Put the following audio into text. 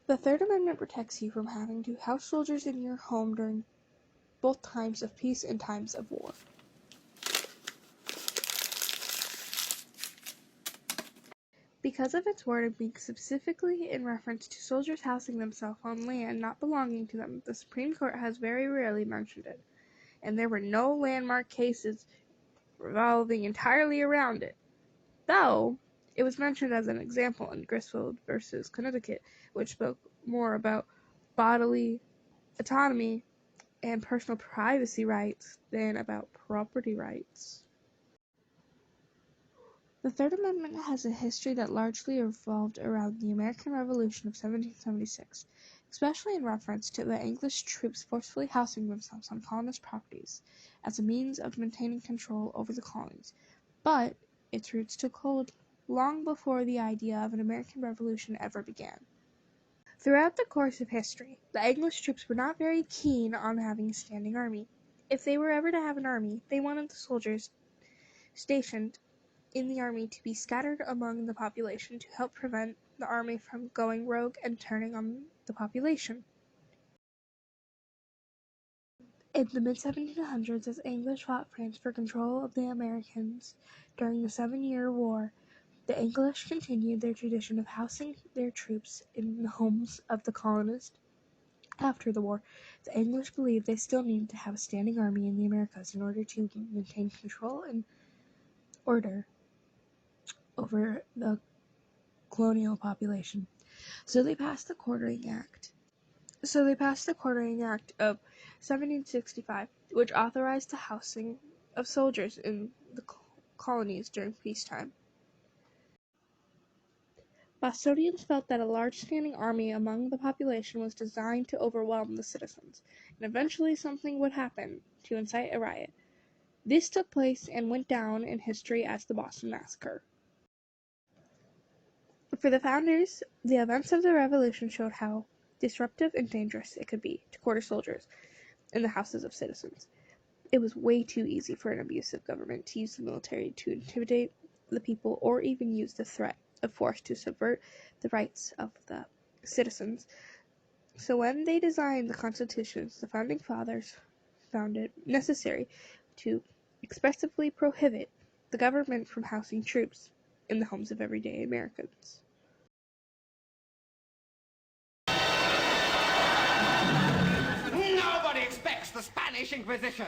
The Third Amendment protects you from having to house soldiers in your home during both times of peace and times of war. Because of its wording specifically in reference to soldiers housing themselves on land not belonging to them, the Supreme Court has very rarely mentioned it, and there were no landmark cases revolving entirely around it, though it was mentioned as an example in Griswold v. Connecticut, which spoke more about bodily autonomy and personal privacy rights than about property rights. The Third Amendment has a history that largely revolved around the American Revolution of 1776, especially in reference to the English troops forcefully housing themselves on colonist properties as a means of maintaining control over the colonies, but its roots took hold long before the idea of an American Revolution ever began. Throughout the course of history, the English troops were not very keen on having a standing army. If they were ever to have an army, they wanted the soldiers stationed in the army to be scattered among the population to help prevent the army from going rogue and turning on the population. In the mid-1700s, as English fought France for control of the Americans during the 7-Year War, the English continued their tradition of housing their troops in the homes of the colonists. After the war, the English believed they still needed to have a standing army in the Americas in order to maintain control and order over the colonial population. So they passed the Quartering Act of 1765, which authorized the housing of soldiers in the colonies during peacetime. Bostonians felt that a large standing army among the population was designed to overwhelm the citizens, and eventually something would happen to incite a riot. This took place and went down in history as the Boston Massacre. For the founders, the events of the Revolution showed how disruptive and dangerous it could be to quarter soldiers in the houses of citizens. It was way too easy for an abusive government to use the military to intimidate the people or even use the threat of force to subvert the rights of the citizens. So when they designed the constitutions, the founding fathers found it necessary to expressly prohibit the government from housing troops in the homes of everyday Americans. Nobody expects the Spanish Inquisition.